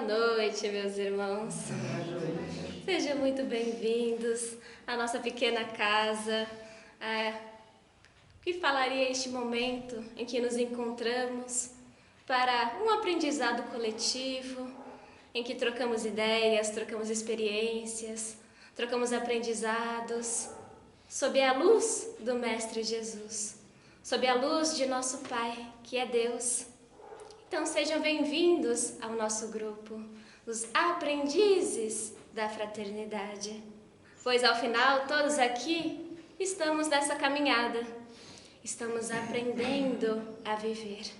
noite, meus irmãos. Sejam muito bem-vindos à nossa pequena casa. O que falaria este momento em que nos encontramos para um aprendizado coletivo, em que trocamos ideias, trocamos experiências, trocamos aprendizados, sob a luz do Mestre Jesus, sob a luz de nosso Pai, que é Deus. Então sejam bem-vindos ao nosso grupo, os aprendizes da fraternidade, pois ao final todos aqui estamos nessa caminhada, estamos aprendendo a viver.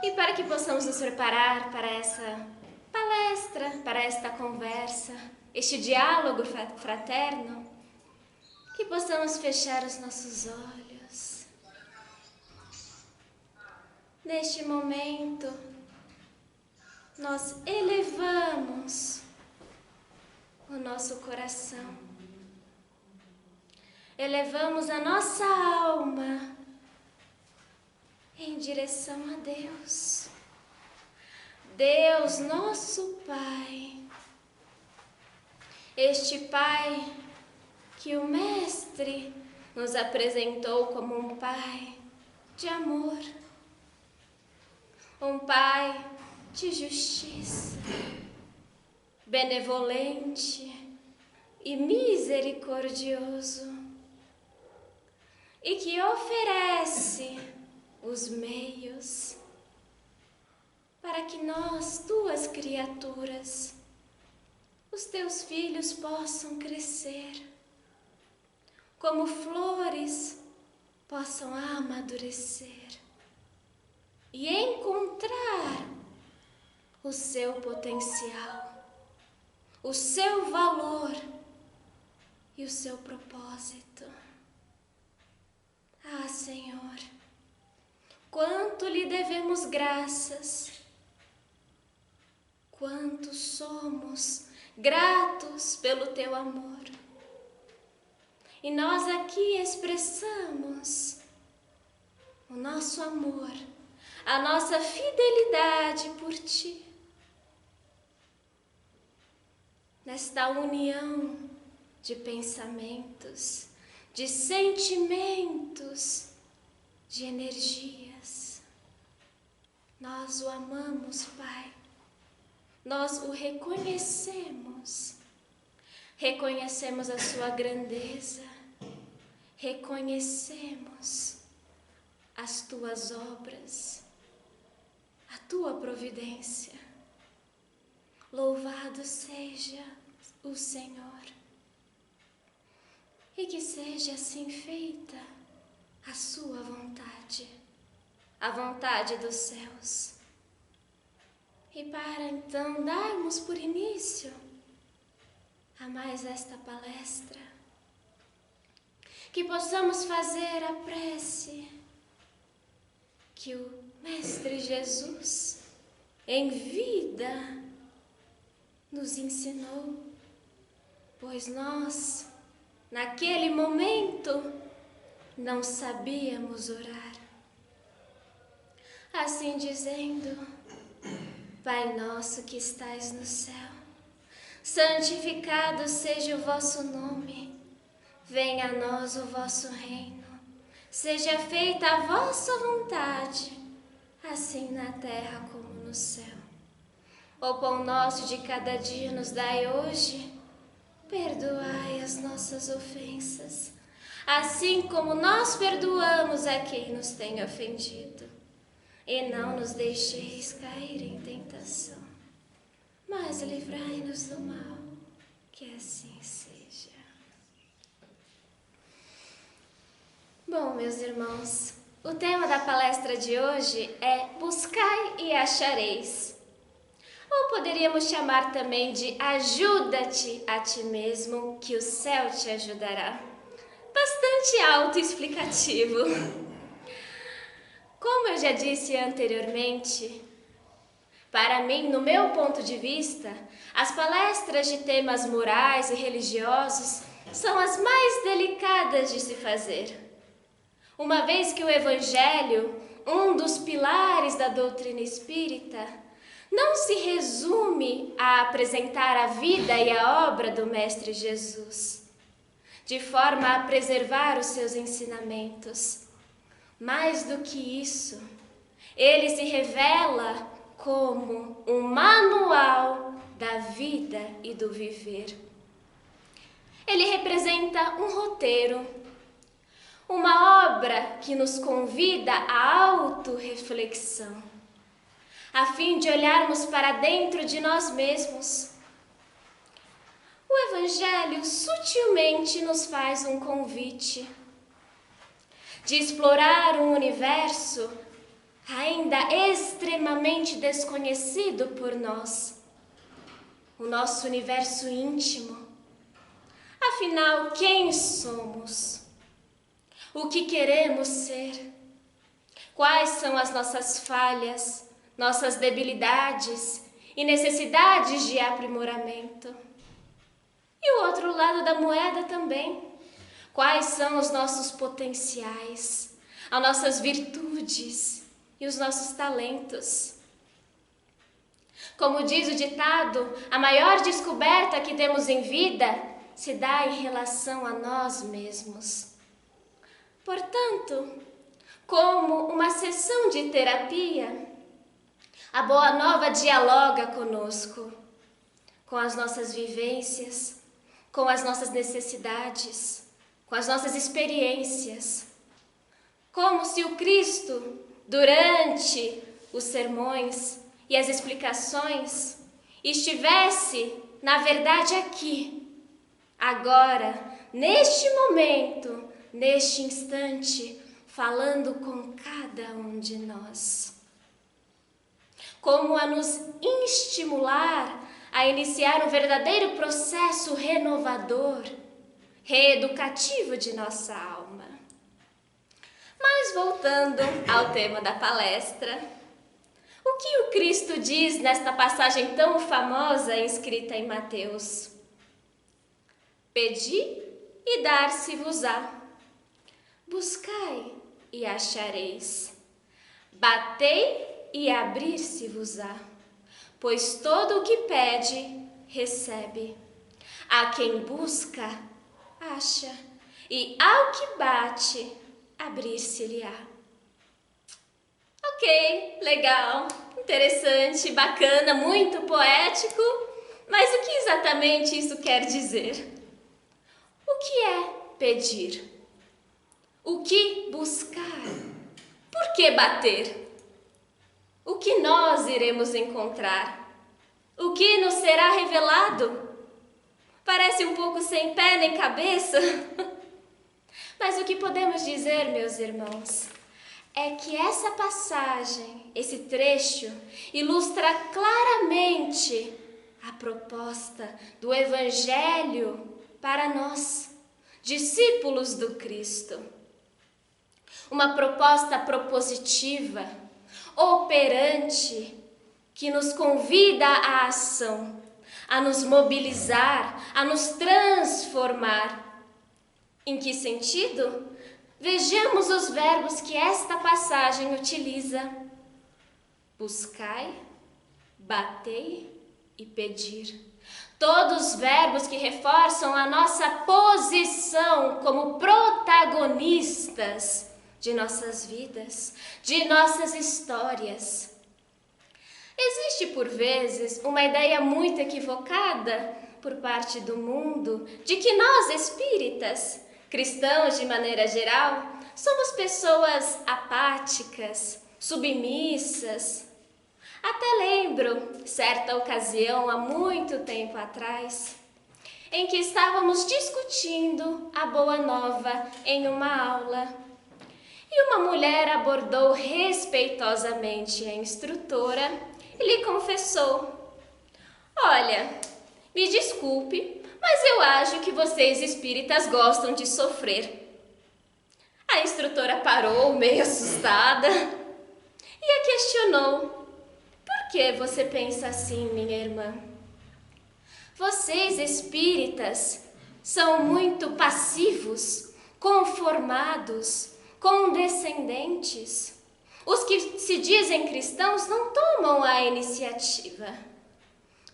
E para que possamos nos preparar para essa palestra, para esta conversa, este diálogo fraterno, que possamos fechar os nossos olhos. Neste momento, nós elevamos o nosso coração, elevamos a nossa alma em direção a Deus. Deus, nosso Pai, este Pai que o Mestre nos apresentou como um Pai de amor, um Pai de justiça, benevolente e misericordioso, e que oferece os meios para que nós, tuas criaturas, os teus filhos, possam crescer, como flores possam amadurecer e encontrar o seu potencial, o seu valor e o seu propósito. Ah, Senhor, quanto lhe devemos graças, quanto somos gratos pelo teu amor. E nós aqui expressamos o nosso amor, a nossa fidelidade por ti, nesta união de pensamentos, de sentimentos, de energias. Nós o amamos, Pai, nós o reconhecemos, reconhecemos a sua grandeza, reconhecemos as tuas obras, a tua providência. Louvado seja o Senhor, e que seja assim feita a sua vontade, a vontade dos céus. E para então darmos por início a mais esta palestra, que possamos fazer a prece que o Mestre Jesus, em vida, nos ensinou, pois nós, naquele momento, não sabíamos orar. Assim dizendo: Pai nosso que estais no céu, santificado seja o vosso nome, venha a nós o vosso reino, seja feita a vossa vontade, assim na terra como no céu. O pão nosso de cada dia nos dai hoje, perdoai as nossas ofensas, assim como nós perdoamos a quem nos tem ofendido. E não nos deixeis cair em tentação, mas livrai-nos do mal, que assim seja. Bom, meus irmãos, o tema da palestra de hoje é Buscai e achareis. Ou poderíamos chamar também de Ajuda-te a ti mesmo, que o céu te ajudará. Bastante autoexplicativo. Como eu já disse anteriormente, para mim, no meu ponto de vista, as palestras de temas morais e religiosos são as mais delicadas de se fazer. Uma vez que o Evangelho, um dos pilares da doutrina espírita, não se resume a apresentar a vida e a obra do Mestre Jesus, de forma a preservar os seus ensinamentos. Mais do que isso, ele se revela como um manual da vida e do viver. Ele representa um roteiro, uma obra que nos convida à autorreflexão, a fim de olharmos para dentro de nós mesmos. O Evangelho sutilmente nos faz um convite de explorar um universo ainda extremamente desconhecido por nós, o nosso universo íntimo. Afinal, quem somos? O que queremos ser? Quais são as nossas falhas, nossas debilidades e necessidades de aprimoramento? E o outro lado da moeda também. Quais são os nossos potenciais, as nossas virtudes e os nossos talentos? Como diz o ditado, a maior descoberta que temos em vida se dá em relação a nós mesmos. Portanto, como uma sessão de terapia, a Boa Nova dialoga conosco, com as nossas vivências, com as nossas necessidades, com as nossas experiências. Como se o Cristo, durante os sermões e as explicações, estivesse, na verdade, aqui, agora, neste momento, neste instante, falando com cada um de nós. Como a nos estimular a iniciar um verdadeiro processo renovador, reeducativo de nossa alma. Mas voltando ao tema da palestra, o que o Cristo diz nesta passagem tão famosa escrita em Mateus? Pedi e dar-se-vos-á. Buscai e achareis. Batei e abrir-se-vos-á. Pois todo o que pede, recebe. A quem busca, acha. E ao que bate, abrir-se-lhe-á. Ok, legal, interessante, bacana, muito poético. Mas o que exatamente isso quer dizer? O que é pedir? O que buscar? Por que bater? O que nós iremos encontrar? O que nos será revelado? Parece um pouco sem pé nem cabeça. Mas o que podemos dizer, meus irmãos, é que essa passagem, esse trecho, ilustra claramente a proposta do Evangelho para nós, discípulos do Cristo. Uma proposta propositiva, operante, que nos convida à ação, a nos mobilizar, a nos transformar. Em que sentido? Vejamos os verbos que esta passagem utiliza: buscai, batei e pedir. Todos verbos que reforçam a nossa posição como protagonistas de nossas vidas, de nossas histórias. Existe, por vezes, uma ideia muito equivocada por parte do mundo de que nós, espíritas, cristãos de maneira geral, somos pessoas apáticas, submissas. Até lembro certa ocasião, há muito tempo atrás, em que estávamos discutindo a Boa Nova em uma aula. E uma mulher abordou respeitosamente a instrutora e lhe confessou: olha, me desculpe, mas eu acho que vocês espíritas gostam de sofrer. A instrutora parou, meio assustada, e a questionou: por que você pensa assim, minha irmã? Vocês espíritas são muito passivos, conformados, condescendentes. Os que se dizem cristãos não tomam a iniciativa.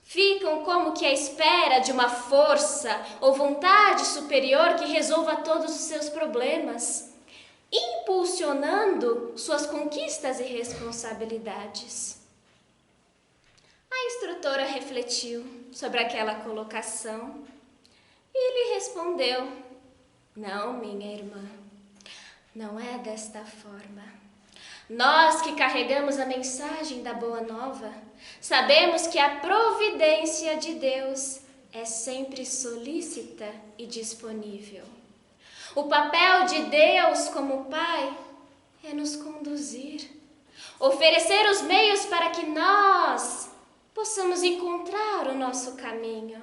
Ficam como que à espera de uma força ou vontade superior que resolva todos os seus problemas, impulsionando suas conquistas e responsabilidades. A instrutora refletiu sobre aquela colocação e lhe respondeu: não, minha irmã, não é desta forma. Nós que carregamos a mensagem da Boa Nova, sabemos que a providência de Deus é sempre solícita e disponível. O papel de Deus como Pai é nos conduzir, oferecer os meios para que nós possamos encontrar o nosso caminho,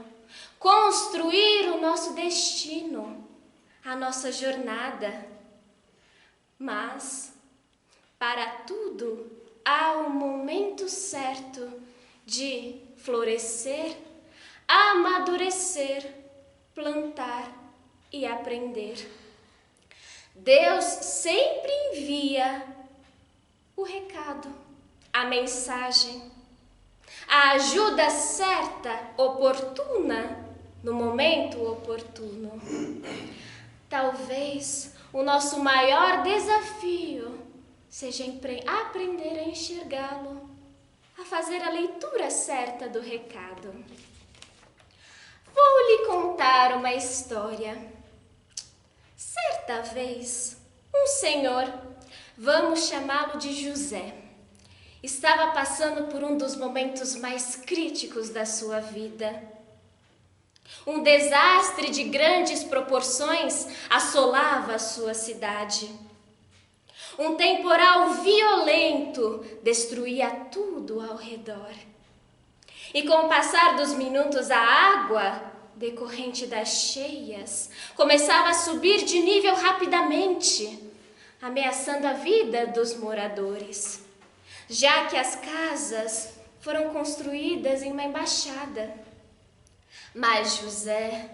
construir o nosso destino, a nossa jornada. Mas para tudo há um momento certo de florescer, amadurecer, plantar e aprender. Deus sempre envia o recado, a mensagem, a ajuda certa, oportuna, no momento oportuno. Talvez o nosso maior desafio seja aprender a enxergá-lo, a fazer a leitura certa do recado. Vou lhe contar uma história. Certa vez, um senhor, vamos chamá-lo de José, estava passando por um dos momentos mais críticos da sua vida. Um desastre de grandes proporções assolava a sua cidade. Um temporal violento destruía tudo ao redor. E com o passar dos minutos, a água, decorrente das cheias, começava a subir de nível rapidamente, ameaçando a vida dos moradores, já que as casas foram construídas em uma embaixada. Mas José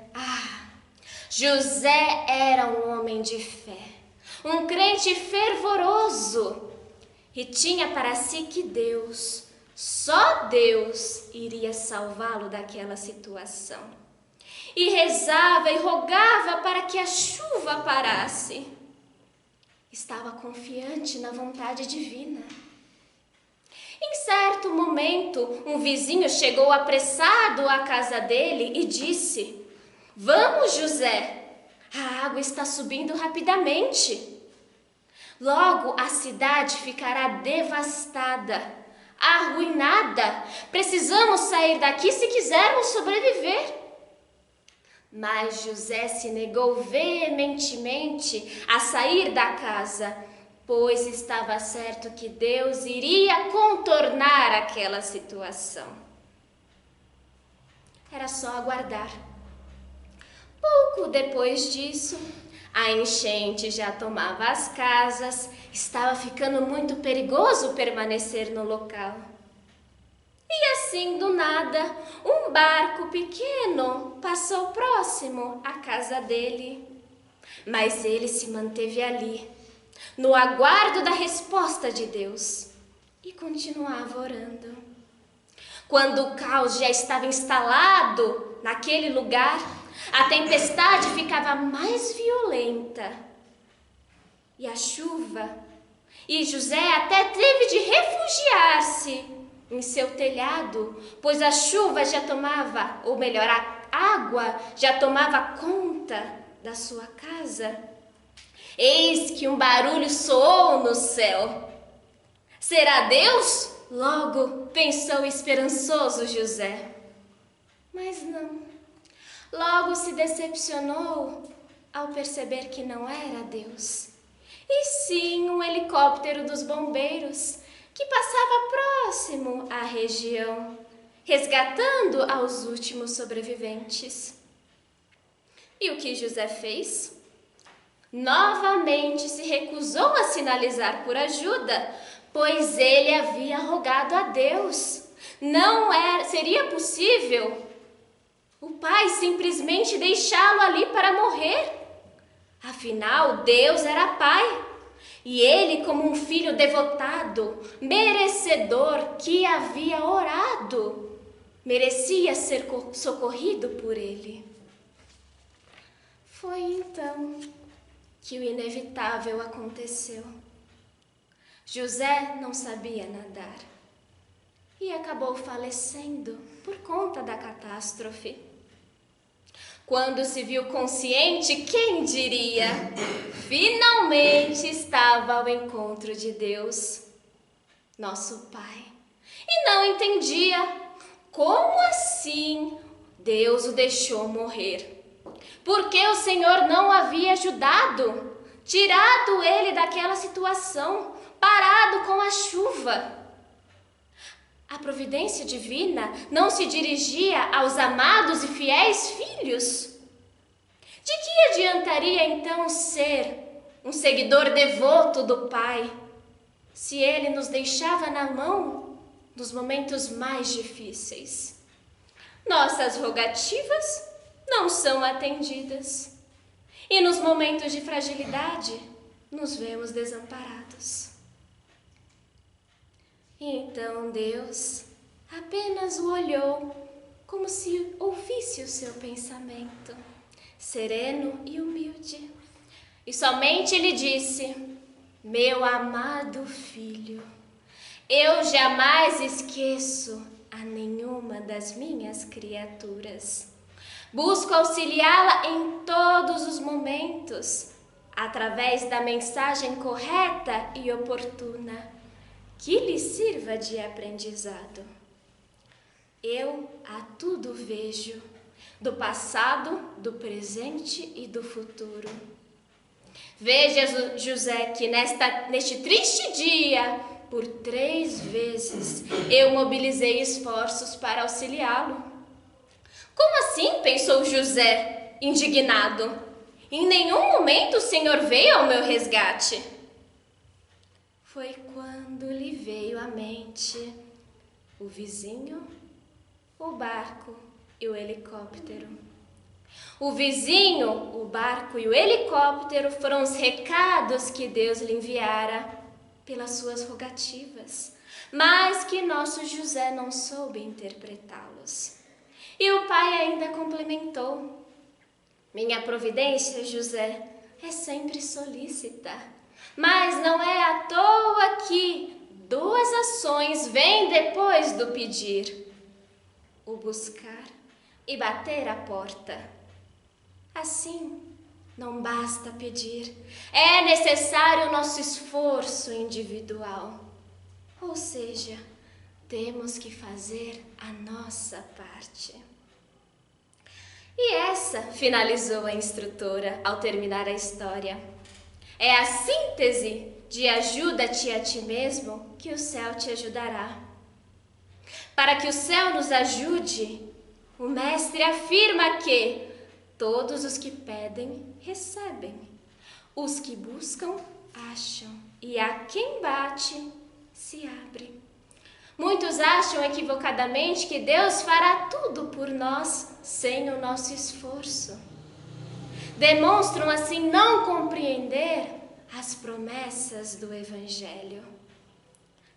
era um homem de fé, um crente fervoroso, e tinha para si que Deus, só Deus, iria salvá-lo daquela situação. E rezava e rogava para que a chuva parasse. Estava confiante na vontade divina. Em certo momento, um vizinho chegou apressado à casa dele e disse: "Vamos, José, a água está subindo rapidamente. Logo a cidade ficará devastada, arruinada. Precisamos sair daqui se quisermos sobreviver." Mas José se negou veementemente a sair da casa, pois estava certo que Deus iria contornar aquela situação. Era só aguardar. Pouco depois disso, a enchente já tomava as casas, estava ficando muito perigoso permanecer no local. E assim, do nada, um barco pequeno passou próximo à casa dele. Mas ele se manteve ali, no aguardo da resposta de Deus, e continuava orando. Quando o caos já estava instalado naquele lugar, a tempestade ficava mais violenta. E a chuva, e José até teve de refugiar-se em seu telhado, pois a chuva já tomava, ou melhor, a água já tomava conta da sua casa. Eis que um barulho soou no céu. Será Deus? Logo pensou esperançoso José. Mas não. Logo se decepcionou ao perceber que não era Deus, e sim um helicóptero dos bombeiros que passava próximo à região, resgatando aos últimos sobreviventes. E o que José fez? Novamente se recusou a sinalizar por ajuda, pois ele havia rogado a Deus. Seria possível o pai simplesmente deixá-lo ali para morrer. Afinal, Deus era pai. E ele, como um filho devotado, merecedor que havia orado, merecia ser socorrido por ele. Foi então que o inevitável aconteceu. José não sabia nadar e acabou falecendo por conta da catástrofe. Quando se viu consciente, quem diria? Finalmente estava ao encontro de Deus, nosso Pai. E não entendia como assim Deus o deixou morrer. Porque o Senhor não o havia ajudado, tirado ele daquela situação, parado com a chuva. A providência divina não se dirigia aos amados e fiéis filhos? De que adiantaria então ser um seguidor devoto do Pai, se ele nos deixava na mão nos momentos mais difíceis? Nossas rogativas não são atendidas, e nos momentos de fragilidade nos vemos desamparados. E então Deus apenas o olhou como se ouvisse o seu pensamento, sereno e humilde. E somente lhe disse: meu amado filho, eu jamais esqueço a nenhuma das minhas criaturas. Busco auxiliá-la em todos os momentos, através da mensagem correta e oportuna, que lhe sirva de aprendizado. Eu a tudo vejo, do passado, do presente e do futuro. Veja, José, que neste triste dia, por 3 vezes, eu mobilizei esforços para auxiliá-lo. Como assim? Pensou José, indignado. Em nenhum momento o Senhor veio ao meu resgate. Foi quando lhe veio à mente o vizinho, o barco e o helicóptero. O vizinho, o barco e o helicóptero foram os recados que Deus lhe enviara pelas suas rogativas, mas que nosso José não soube interpretá-los. E o pai ainda complementou: minha providência, José, é sempre solícita, mas não é à toa que 2 ações vêm depois do pedir: o buscar e bater a porta. Assim, não basta pedir, é necessário o nosso esforço individual. Ou seja, temos que fazer a nossa parte. E essa, finalizou a instrutora ao terminar a história, é a síntese de ajuda-te a ti mesmo que o céu te ajudará. Para que o céu nos ajude, o mestre afirma que todos os que pedem, recebem. Os que buscam, acham. E a quem bate, se abre. Muitos acham equivocadamente que Deus fará tudo por nós sem o nosso esforço. Demonstram assim não compreender as promessas do Evangelho.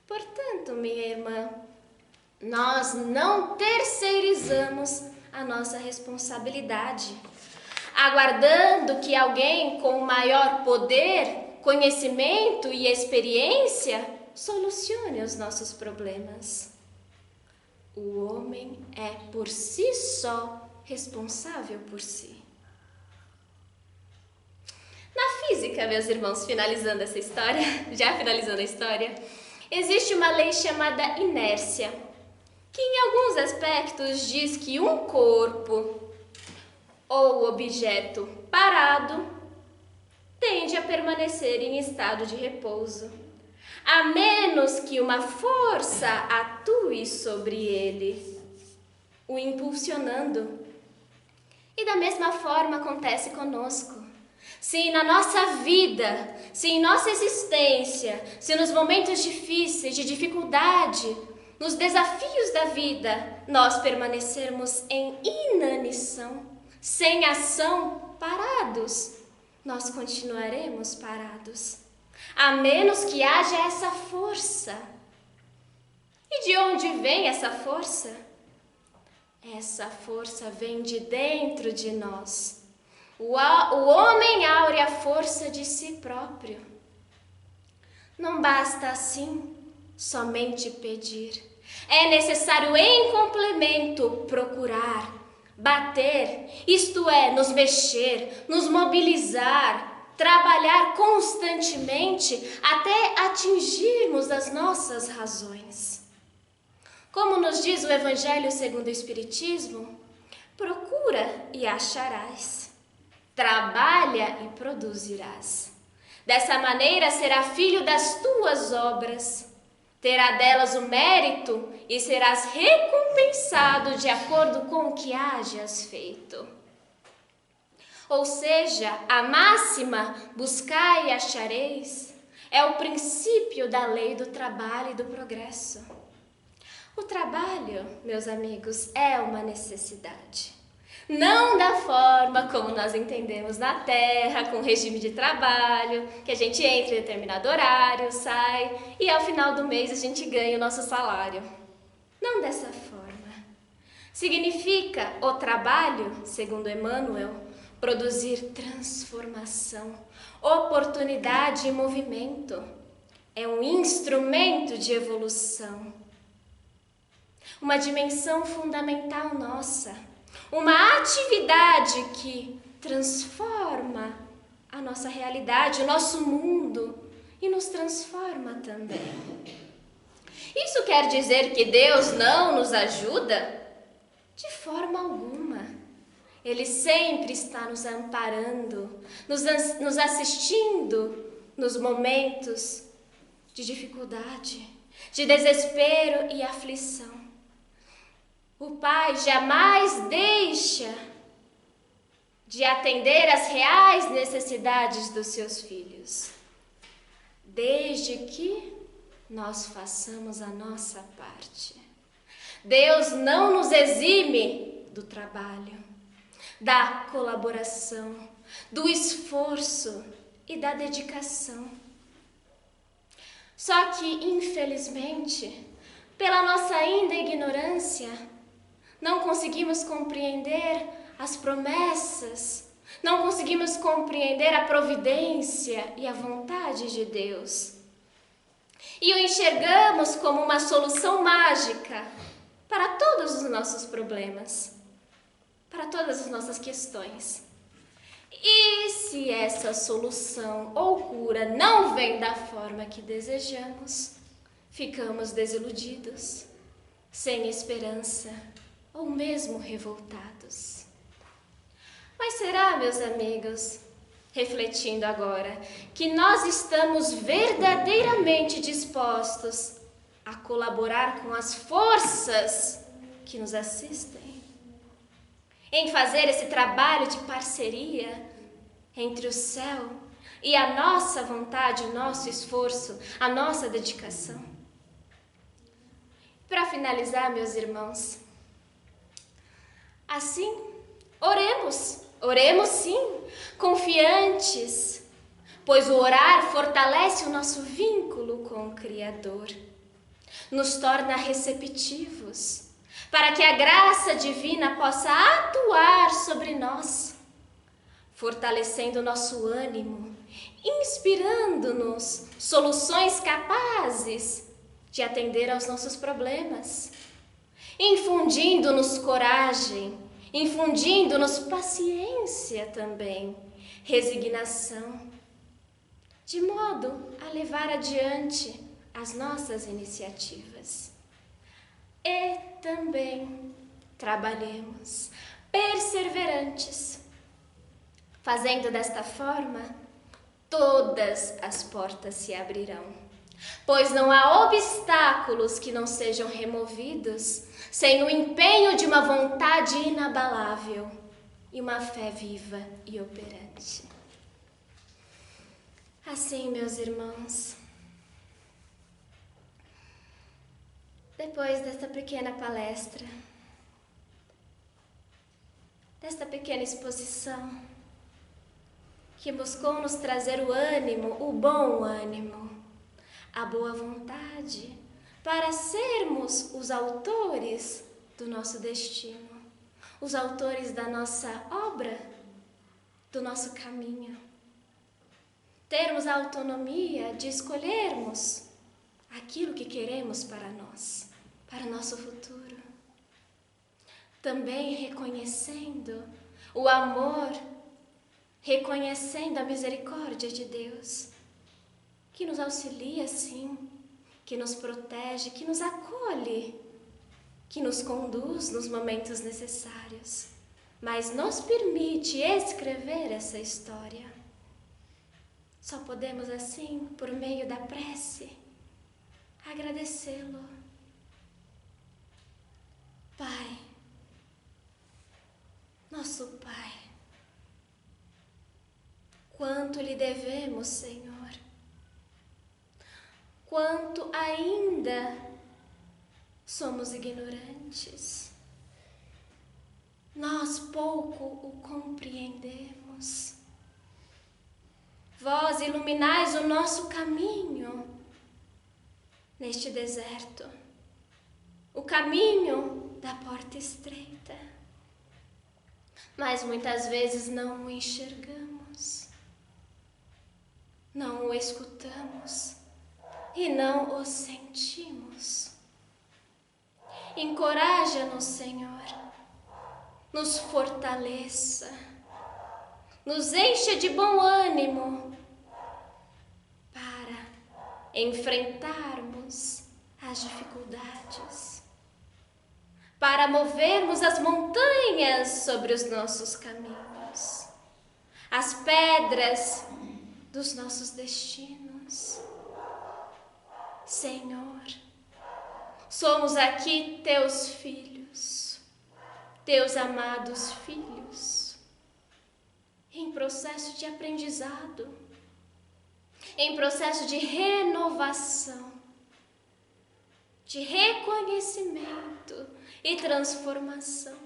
Portanto, minha irmã, nós não terceirizamos a nossa responsabilidade, aguardando que alguém com maior poder, conhecimento e experiência solucione os nossos problemas. O homem é por si só responsável por si. Na física, meus irmãos, finalizando essa história, já finalizando a história, existe uma lei chamada inércia, que em alguns aspectos diz que um corpo ou objeto parado tende a permanecer em estado de repouso, a menos que uma força atue sobre ele, o impulsionando. E da mesma forma acontece conosco. Se na nossa vida, se em nossa existência, se nos momentos difíceis, de dificuldade, nos desafios da vida, nós permanecermos em inanição, sem ação, parados, nós continuaremos parados. a menos que haja essa força. E de onde vem essa força? Essa força vem de dentro de nós. O homem aure a força de si próprio. Não basta assim somente pedir. É necessário, em complemento, procurar, bater, isto é, nos mexer, nos mobilizar, trabalhar constantemente até atingirmos as nossas razões. Como nos diz o Evangelho segundo o Espiritismo, procura e acharás, trabalha e produzirás. Dessa maneira será filho das tuas obras, terá delas o mérito e serás recompensado de acordo com o que hajas feito. Ou seja, a máxima buscai e achareis é o princípio da lei do trabalho e do progresso. O trabalho, meus amigos, é uma necessidade. Não da forma como nós entendemos na Terra, com regime de trabalho, que a gente entra em determinado horário, sai e ao final do mês a gente ganha o nosso salário. Não dessa forma. Significa o trabalho, segundo Emmanuel, produzir transformação, oportunidade e movimento. É um instrumento de evolução. Uma dimensão fundamental nossa. Uma atividade que transforma a nossa realidade, o nosso mundo e nos transforma também. Isso quer dizer que Deus não nos ajuda? De forma alguma. Ele sempre está nos amparando, nos assistindo nos momentos de dificuldade, de desespero e aflição. O Pai jamais deixa de atender às reais necessidades dos seus filhos, desde que nós façamos a nossa parte. Deus não nos exime do trabalho, da colaboração, do esforço e da dedicação. Só que, infelizmente, pela nossa ainda ignorância, não conseguimos compreender as promessas, não conseguimos compreender a providência e a vontade de Deus. E o enxergamos como uma solução mágica para todos os nossos problemas, para todas as nossas questões. E se essa solução ou cura não vem da forma que desejamos, ficamos desiludidos, sem esperança ou mesmo revoltados. Mas será, meus amigos, refletindo agora, que nós estamos verdadeiramente dispostos a colaborar com as forças que nos assistem? Em fazer esse trabalho de parceria entre o céu e a nossa vontade, o nosso esforço, a nossa dedicação? Para finalizar, meus irmãos, assim, oremos sim, confiantes, pois o orar fortalece o nosso vínculo com o Criador, nos torna receptivos, para que a graça divina possa atuar sobre nós, fortalecendo o nosso ânimo, inspirando-nos soluções capazes de atender aos nossos problemas, infundindo-nos coragem, infundindo-nos paciência também, resignação, de modo a levar adiante as nossas iniciativas. E também trabalhemos perseverantes. Fazendo desta forma, todas as portas se abrirão, pois não há obstáculos que não sejam removidos sem o empenho de uma vontade inabalável e uma fé viva e operante. Assim, meus irmãos, depois desta pequena palestra, desta pequena exposição, que buscou nos trazer o ânimo, o bom ânimo, a boa vontade, para sermos os autores do nosso destino, os autores da nossa obra, do nosso caminho. Termos a autonomia de escolhermos aquilo que queremos para nós, para o nosso futuro. Também reconhecendo o amor, reconhecendo a misericórdia de Deus, que nos auxilia, sim, que nos protege, que nos acolhe, que nos conduz nos momentos necessários, mas nos permite escrever essa história. Só podemos assim, por meio da prece, agradecê-lo. Pai, nosso Pai, quanto lhe devemos, Senhor, quanto ainda somos ignorantes, nós pouco o compreendemos. Vós iluminais o nosso caminho neste deserto, o caminho da porta estreita, mas muitas vezes não o enxergamos, não o escutamos e não o sentimos. Encoraja-nos, Senhor, nos fortaleça, nos encha de bom ânimo para enfrentarmos as dificuldades, para movermos as montanhas sobre os nossos caminhos, as pedras dos nossos destinos. Senhor, somos aqui teus filhos, teus amados filhos, em processo de aprendizado, em processo de renovação, de reconhecimento e transformação.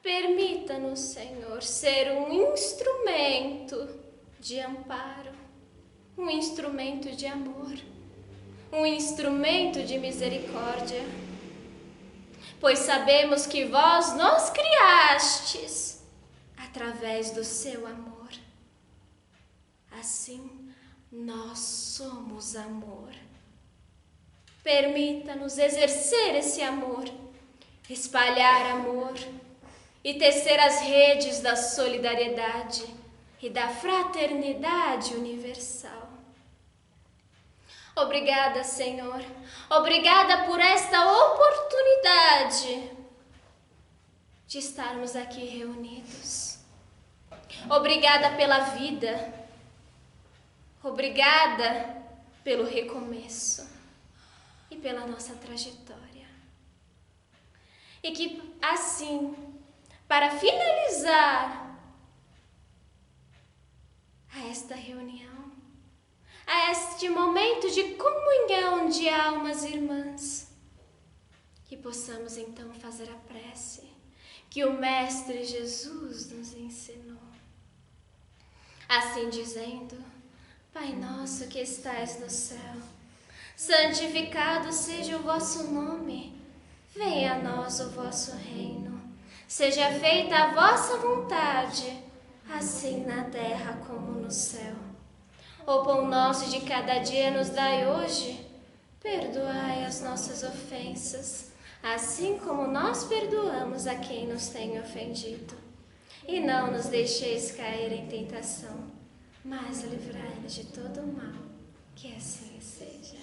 Permita-nos, Senhor, ser um instrumento de amparo, um instrumento de amor, um instrumento de misericórdia, pois sabemos que vós nos criastes através do seu amor. Assim, nós somos amor. Permita-nos exercer esse amor, espalhar amor e tecer as redes da solidariedade e da fraternidade universal. Obrigada, Senhor. Obrigada por esta oportunidade de estarmos aqui reunidos. Obrigada pela vida. Obrigada pelo recomeço e pela nossa trajetória. E que assim, para finalizar a esta reunião, a este momento de comunhão de almas irmãs, que possamos então fazer a prece que o Mestre Jesus nos ensinou. Assim dizendo: Pai nosso que estais no céu, santificado seja o vosso nome, venha a nós o vosso reino, seja feita a vossa vontade, assim na terra como no céu. O pão nosso de cada dia nos dai hoje, perdoai as nossas ofensas, assim como nós perdoamos a quem nos tem ofendido. E não nos deixeis cair em tentação, mas livrai-nos de todo o mal, que assim seja.